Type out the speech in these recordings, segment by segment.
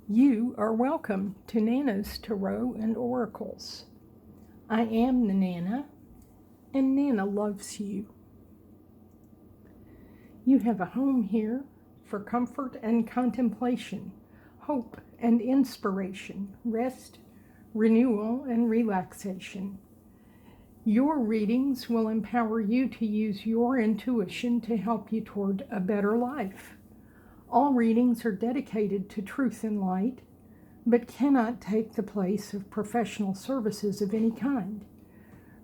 You are welcome to Nana's Tarot and Oracles. I am the Nana, and Nana loves you. You have a home here for comfort and contemplation, hope and inspiration, rest, renewal, and relaxation. Your readings will empower you to use your intuition to help you toward a better life. All readings are dedicated to truth and light, but cannot take the place of professional services of any kind.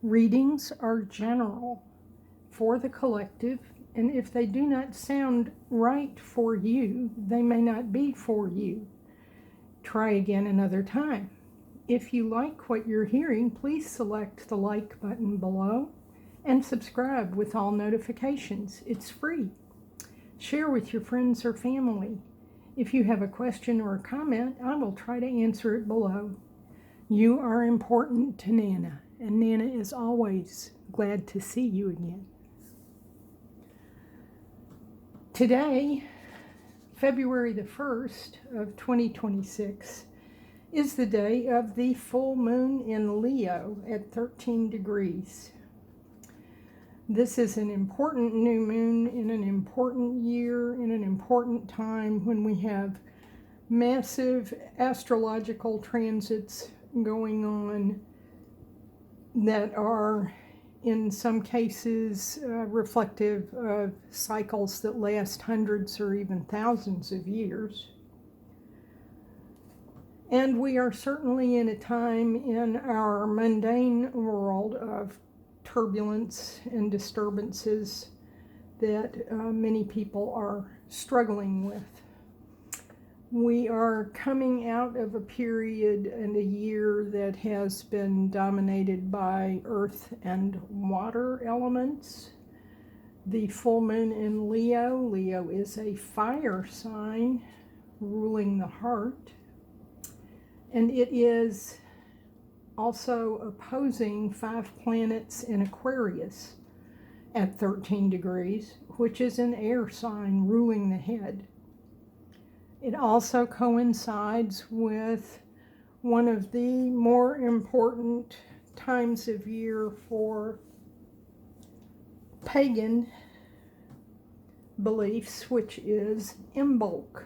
Readings are general for the collective, and if they do not sound right for you, they may not be for you. Try again another time. If you like what you're hearing, please select the like button below and subscribe with all notifications. It's free. Share with your friends or family. If you have a question or a comment, I will try to answer it below. You are important to Nana, and Nana is always glad to see you again. Today, February the 1st of 2026, is the day of the full moon in Leo at 13 degrees. This is an important new moon in an important year, in an important time when we have massive astrological transits going on that are in some cases reflective of cycles that last hundreds or even thousands of years. And we are certainly in a time in our mundane world of turbulence and disturbances that many people are struggling with. We are coming out of a period and a year that has been dominated by earth and water elements. The full moon in Leo. Leo is a fire sign ruling the heart, and it is also opposing 5 planets in Aquarius at 13 degrees, which is an air sign ruling the head. It also coincides with one of the more important times of year for pagan beliefs, which is Imbolc.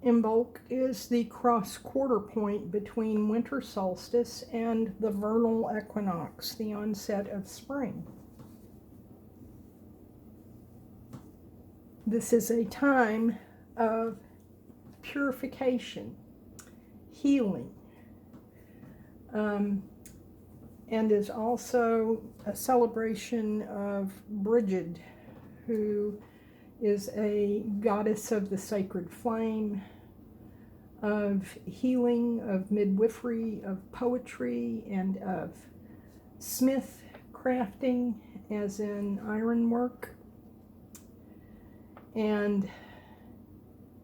Imbolc is the cross quarter point between winter solstice and the vernal equinox, the onset of spring. This is a time of purification, healing, and is also a celebration of Brigid, who is a goddess of the sacred flame, of healing, of midwifery, of poetry, and of smith crafting, as in ironwork. And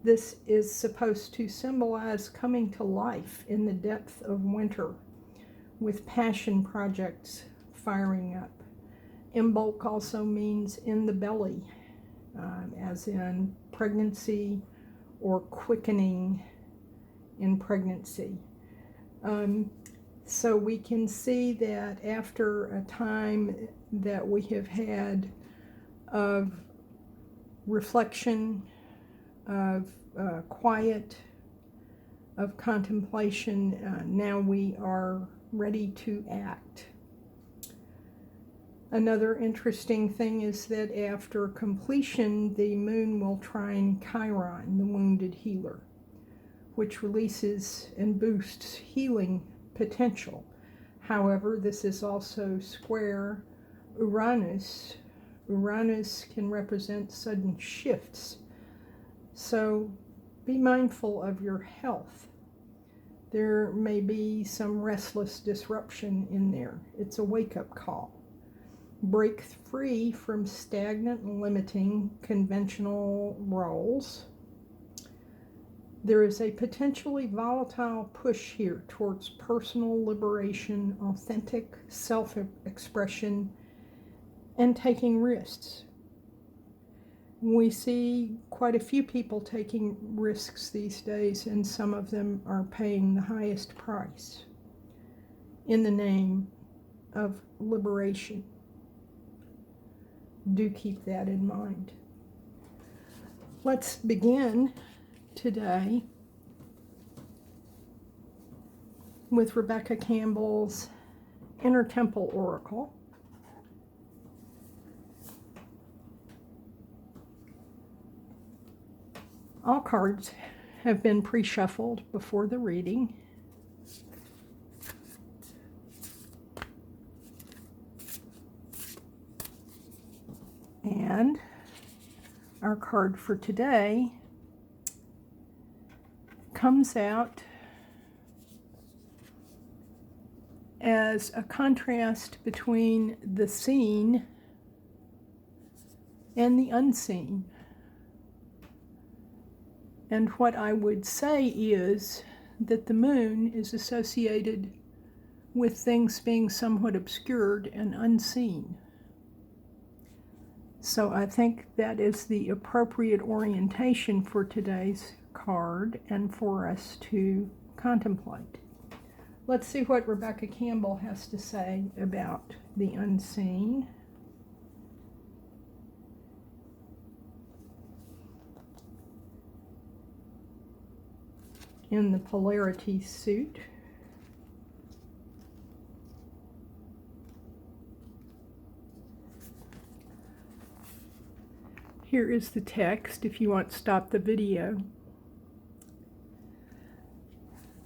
this is supposed to symbolize coming to life in the depth of winter, with passion projects firing up. Imbolc also means in the belly, as in pregnancy or quickening in pregnancy. So we can see that after a time that we have had of reflection, of quiet, of contemplation, now we are ready to act. Another interesting thing is that after completion, the moon will trine Chiron, the wounded healer, which releases and boosts healing potential. However, this is also square Uranus. Uranus can represent sudden shifts. So be mindful of your health. There may be some restless disruption in there. It's a wake-up call. Break free from stagnant and limiting conventional roles. There is a potentially volatile push here towards personal liberation, authentic self-expression, and taking risks. We see quite a few people taking risks these days, and some of them are paying the highest price in the name of liberation. Do keep that in mind. Let's begin today with Rebecca Campbell's Inner Temple Oracle. All cards have been pre-shuffled before the reading. And our card for today comes out as a contrast between the seen and the unseen. And what I would say is that the moon is associated with things being somewhat obscured and unseen. So I think that is the appropriate orientation for today's card and for us to contemplate. Let's see what Rebecca Campbell has to say about the unseen. In the polarity suit. Here is the text if you want to stop the video.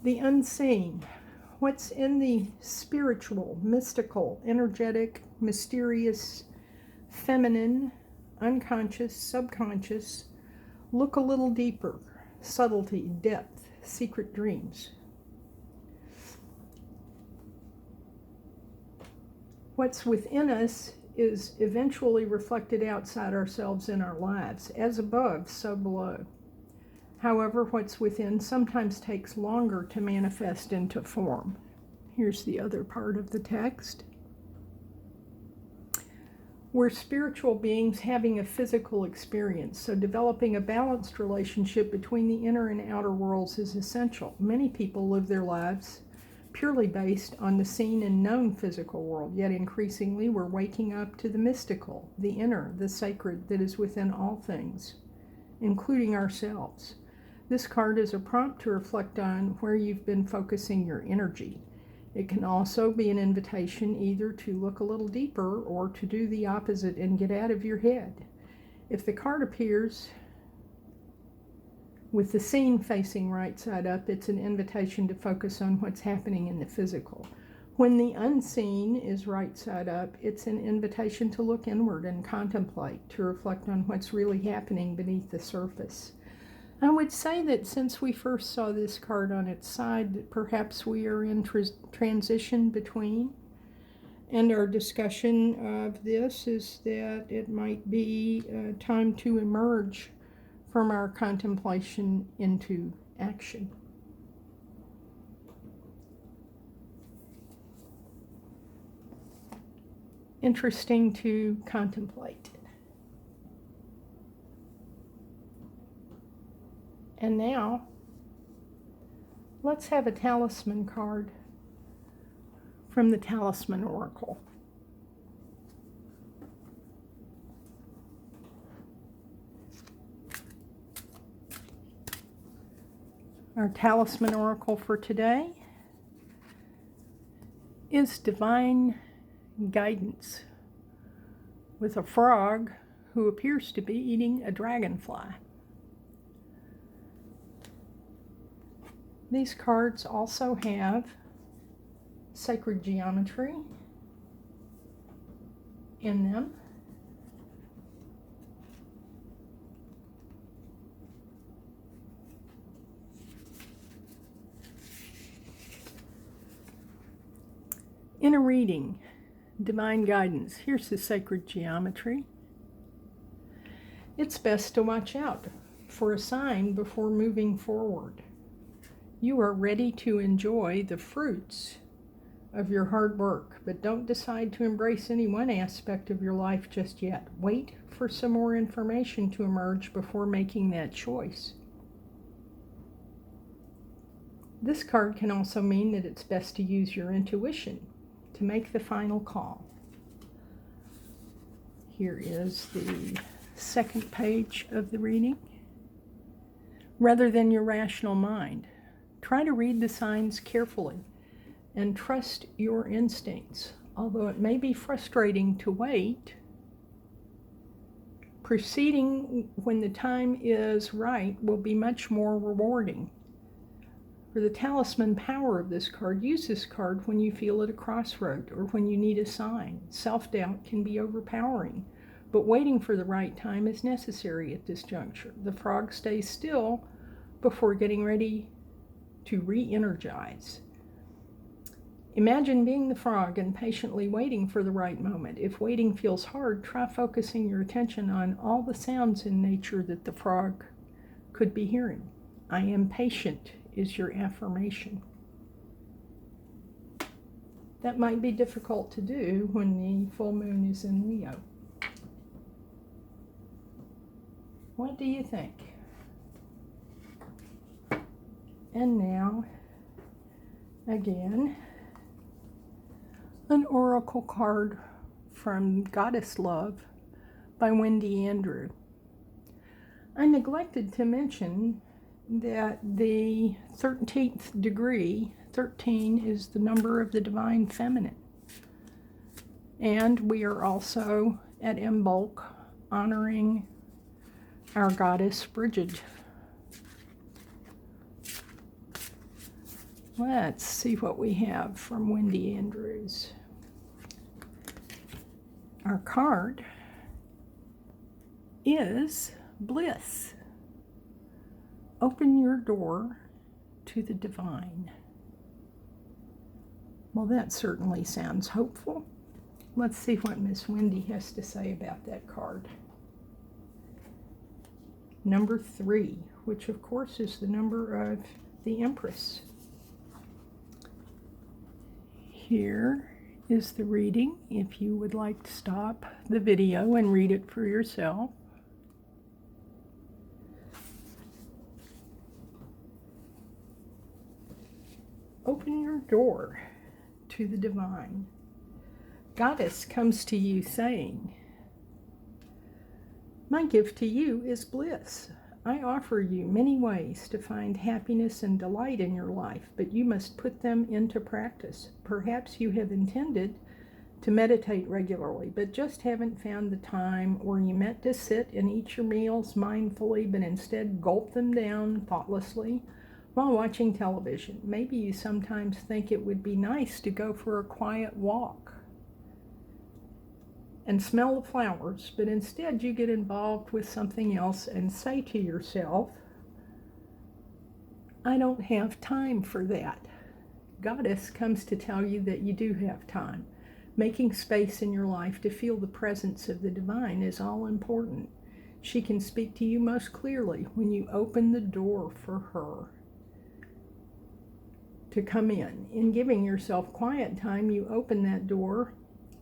The unseen. What's in the spiritual, mystical, energetic, mysterious, feminine, unconscious, subconscious? Look a little deeper. Subtlety, depth, secret dreams. What's within us is eventually reflected outside ourselves in our lives. As above, so below. However, what's within sometimes takes longer to manifest into form. Here's the other part of the text. We're spiritual beings having a physical experience, so developing a balanced relationship between the inner and outer worlds is essential. Many people live their lives purely based on the seen and known physical world, yet increasingly we're waking up to the mystical, the inner, the sacred that is within all things, including ourselves. This card is a prompt to reflect on where you've been focusing your energy. It can also be an invitation either to look a little deeper or to do the opposite and get out of your head. If the card appears with the seen facing right side up, it's an invitation to focus on what's happening in the physical. When the unseen is right side up, it's an invitation to look inward and contemplate, to reflect on what's really happening beneath the surface. I would say that since we first saw this card on its side, that perhaps we are in transition between. And our discussion of this is that it might be time to emerge from our contemplation into action. Interesting to contemplate. And now, let's have a talisman card from the Talisman Oracle. Our Talisman Oracle for today is Divine Guidance, with a frog who appears to be eating a dragonfly. These cards also have sacred geometry in them. In a reading, Divine Guidance, here's the sacred geometry. It's best to watch out for a sign before moving forward. You are ready to enjoy the fruits of your hard work, but don't decide to embrace any one aspect of your life just yet. Wait for some more information to emerge before making that choice. This card can also mean that it's best to use your intuition to make the final call. Here is the second page of the reading. Rather than your rational mind, try to read the signs carefully and trust your instincts. Although it may be frustrating to wait, proceeding when the time is right will be much more rewarding. For the talisman power of this card, use this card when you feel at a crossroad or when you need a sign. Self-doubt can be overpowering, but waiting for the right time is necessary at this juncture. The frog stays still before getting ready to re-energize. Imagine being the frog and patiently waiting for the right moment. If waiting feels hard, try focusing your attention on all the sounds in nature that the frog could be hearing. I am patient is your affirmation. That might be difficult to do when the full moon is in Leo. What do you think? And now, again, an oracle card from Goddess Love by Wendy Andrew. I neglected to mention that the 13th degree, 13 is the number of the divine feminine. And we are also at Imbolc honoring our goddess Bridget. Let's see what we have from Wendy Andrews. Our card is bliss. Open your door to the divine. Well, that certainly sounds hopeful. Let's see what Miss Wendy has to say about that card. Number 3, which of course is the number of the Empress. Here is the reading, if you would like to stop the video and read it for yourself. Open your door to the divine. Goddess comes to you saying, my gift to you is bliss. I offer you many ways to find happiness and delight in your life, but you must put them into practice. Perhaps you have intended to meditate regularly, but just haven't found the time, or you meant to sit and eat your meals mindfully, but instead gulp them down thoughtlessly while watching television. Maybe you sometimes think it would be nice to go for a quiet walk and smell the flowers, but instead you get involved with something else and say to yourself, I don't have time for that. Goddess comes to tell you that you do have time. Making space in your life to feel the presence of the divine is all important. She can speak to you most clearly when you open the door for her to come in. In giving yourself quiet time, you open that door.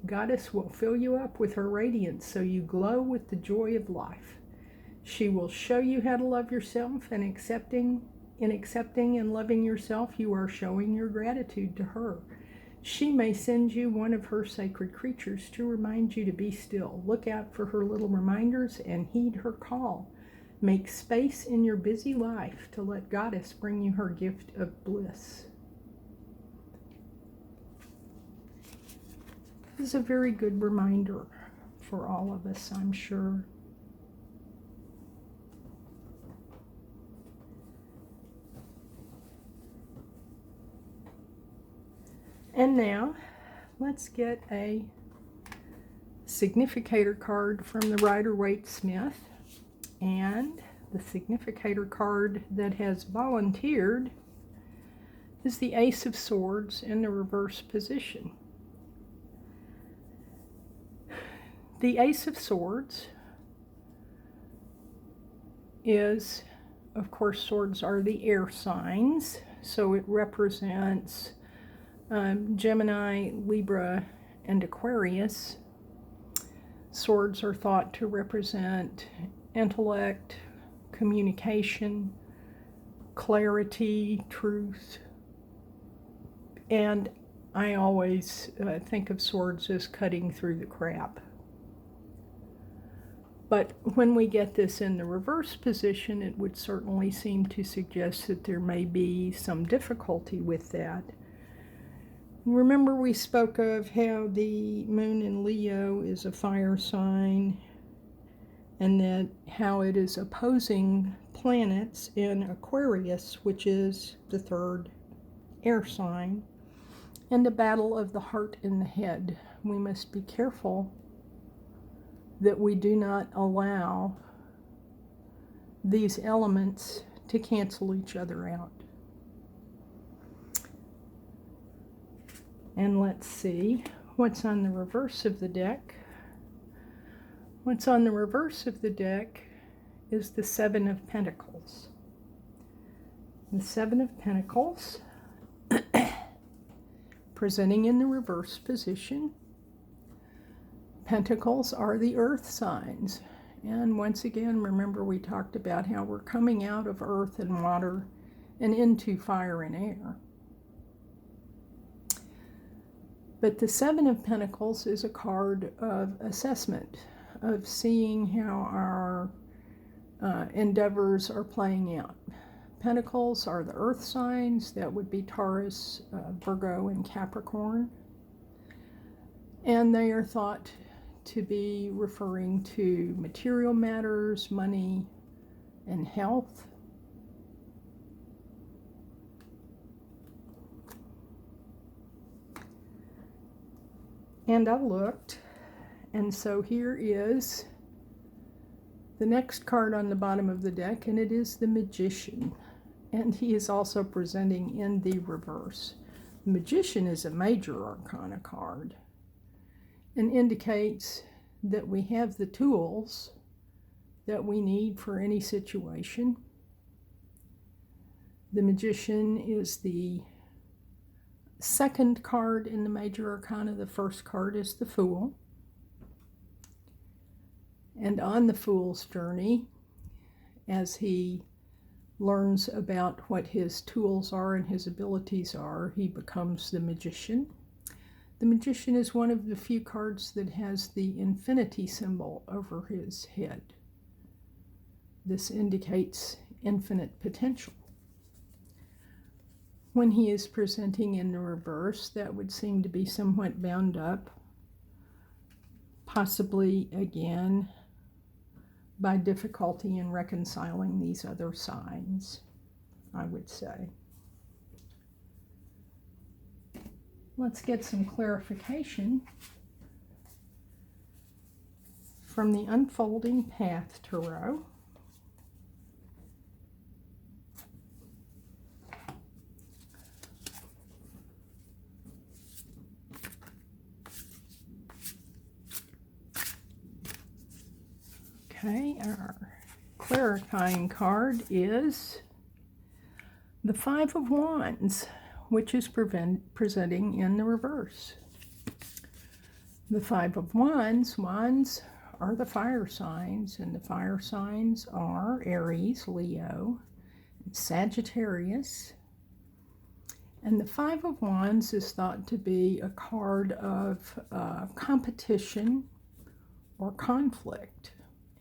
Goddess will fill you up with her radiance so you glow with the joy of life. She will show you how to love yourself, and in accepting and loving yourself, you are showing your gratitude to her. She may send you one of her sacred creatures to remind you to be still. Look out for her little reminders and heed her call. Make space in your busy life to let Goddess bring you her gift of bliss. This is a very good reminder for all of us, I'm sure. And now, let's get a significator card from the Rider-Waite-Smith. And the significator card that has volunteered is the Ace of Swords in the reverse position. The Ace of Swords is, of course, swords are the air signs, so it represents Gemini, Libra, and Aquarius. Swords are thought to represent intellect, communication, clarity, truth, and I always think of swords as cutting through the crap. But when we get this in the reverse position, it would certainly seem to suggest that there may be some difficulty with that. Remember, we spoke of how the moon in Leo is a fire sign, and that how it is opposing planets in Aquarius, which is the third air sign, and a battle of the heart and the head. We must be careful that we do not allow these elements to cancel each other out. And let's see what's on the reverse of the deck. What's on the reverse of the deck is the Seven of Pentacles. The Seven of Pentacles, presenting in the reverse position. Pentacles are the earth signs. And once again, remember we talked about how we're coming out of earth and water and into fire and air. But the Seven of Pentacles is a card of assessment, of seeing how our endeavors are playing out. Pentacles are the earth signs. That would be Taurus, Virgo, and Capricorn. And they are thought to be referring to material matters, money, and health. And I looked, and so here is the next card on the bottom of the deck, and it is the Magician. And he is also presenting in the reverse. The Magician is a major arcana card and indicates that we have the tools that we need for any situation. The Magician is the second card in the major arcana. The first card is the Fool. And on the Fool's journey, as he learns about what his tools are and his abilities are, he becomes the Magician. The Magician is one of the few cards that has the infinity symbol over his head. This indicates infinite potential. When he is presenting in the reverse, that would seem to be somewhat bound up, possibly again by difficulty in reconciling these other signs, I would say. Let's get some clarification from the Unfolding Path Tarot. Okay, our clarifying card is the Five of Wands, which is presenting in the reverse. The Five of Wands are the fire signs, and the fire signs are Aries, Leo, and Sagittarius. And the Five of Wands is thought to be a card of competition or conflict,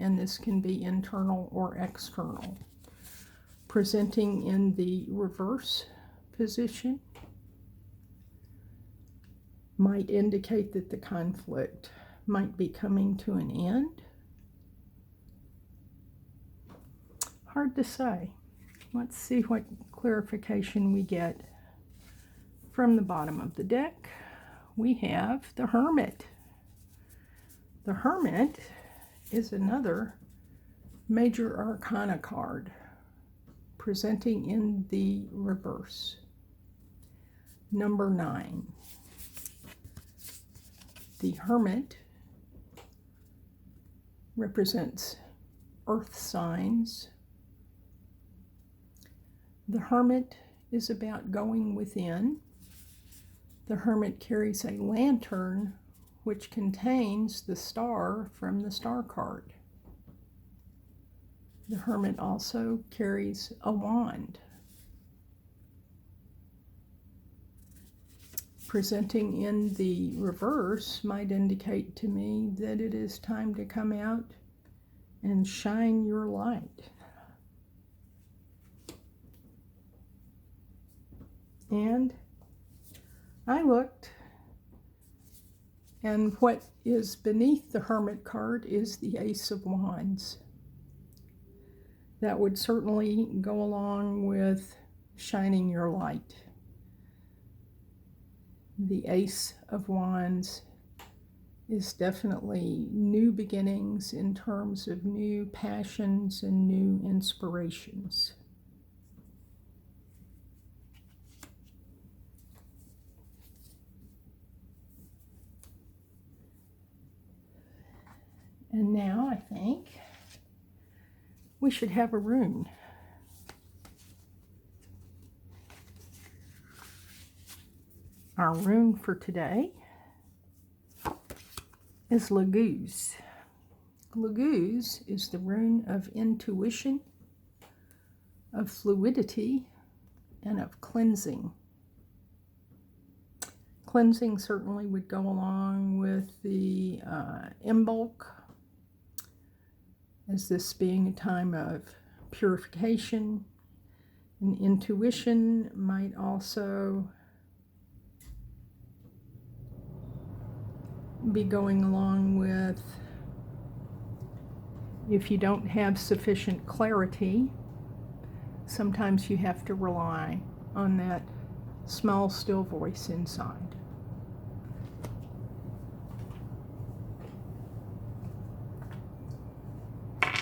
and this can be internal or external. Presenting in the reverse position might indicate that the conflict might be coming to an end. Hard to say. Let's see what clarification we get from the bottom of the deck. We have the Hermit. The Hermit is another major arcana card presenting in the reverse. Number 9. The Hermit represents earth signs. The Hermit is about going within The Hermit carries a lantern which contains the star from the star card. The Hermit also carries a wand. Presenting in the reverse might indicate to me that it is time to come out and shine your light. And I looked, and what is beneath the Hermit card is the Ace of Wands. That would certainly go along with shining your light. The Ace of Wands is definitely new beginnings in terms of new passions and new inspirations. And now I think we should have a rune. Our rune for today is Laguz. Laguz is the rune of intuition, of fluidity, and of cleansing. Cleansing certainly would go along with the Imbolc, as this being a time of purification. And intuition might also be going along with, if you don't have sufficient clarity, sometimes you have to rely on that small, still voice inside.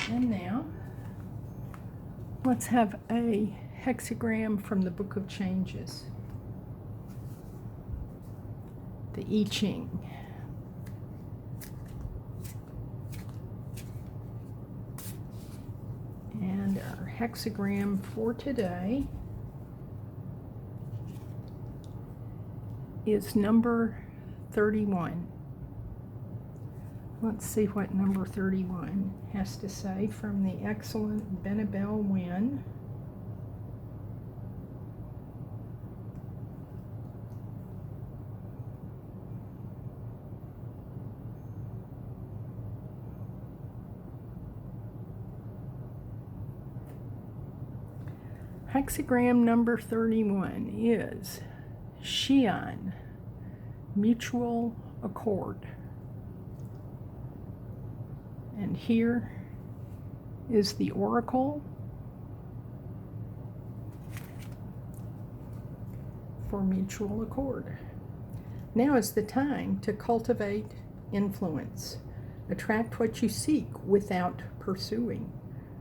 And now, let's have a hexagram from the Book of Changes. The I Ching. And our hexagram for today is number 31. Let's see what number 31 has to say from the excellent Benabel Wynn. Hexagram number 31 is Xian, mutual accord. And here is the oracle for mutual accord. Now is the time to cultivate influence. Attract what you seek without pursuing.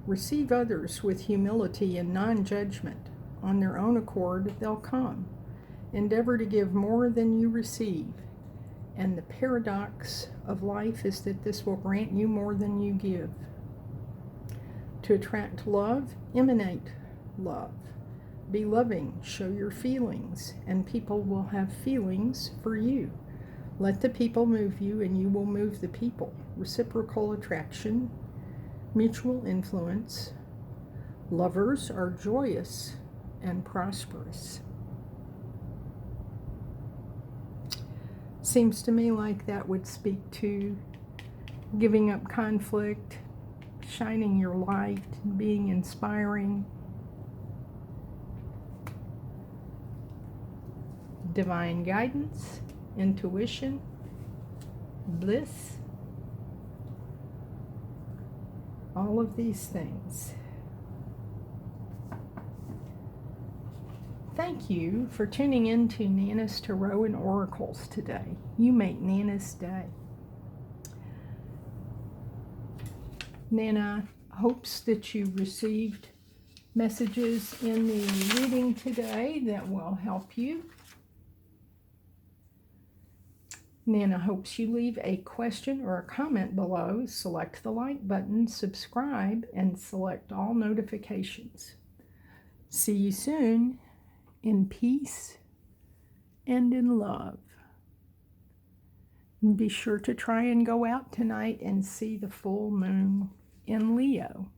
Receive others with humility and non-judgment. On their own accord, they'll come. Endeavor to give more than you receive. And the paradox of life is that this will grant you more than you give. To attract love, emanate love. Be loving, show your feelings, and people will have feelings for you. Let the people move you, and you will move the people. Reciprocal attraction, mutual influence. Lovers are joyous and prosperous. Seems to me like that would speak to giving up conflict, shining your light, being inspiring, divine guidance, intuition, bliss, all of these things. Thank you for tuning in to Nana's Tarot and Oracles today. You make Nana's day. Nana hopes that you received messages in the reading today that will help you. Nana hopes you leave a question or a comment below. Select the like button, subscribe, and select all notifications. See you soon. In peace and in love. And be sure to try and go out tonight and see the full moon in Leo.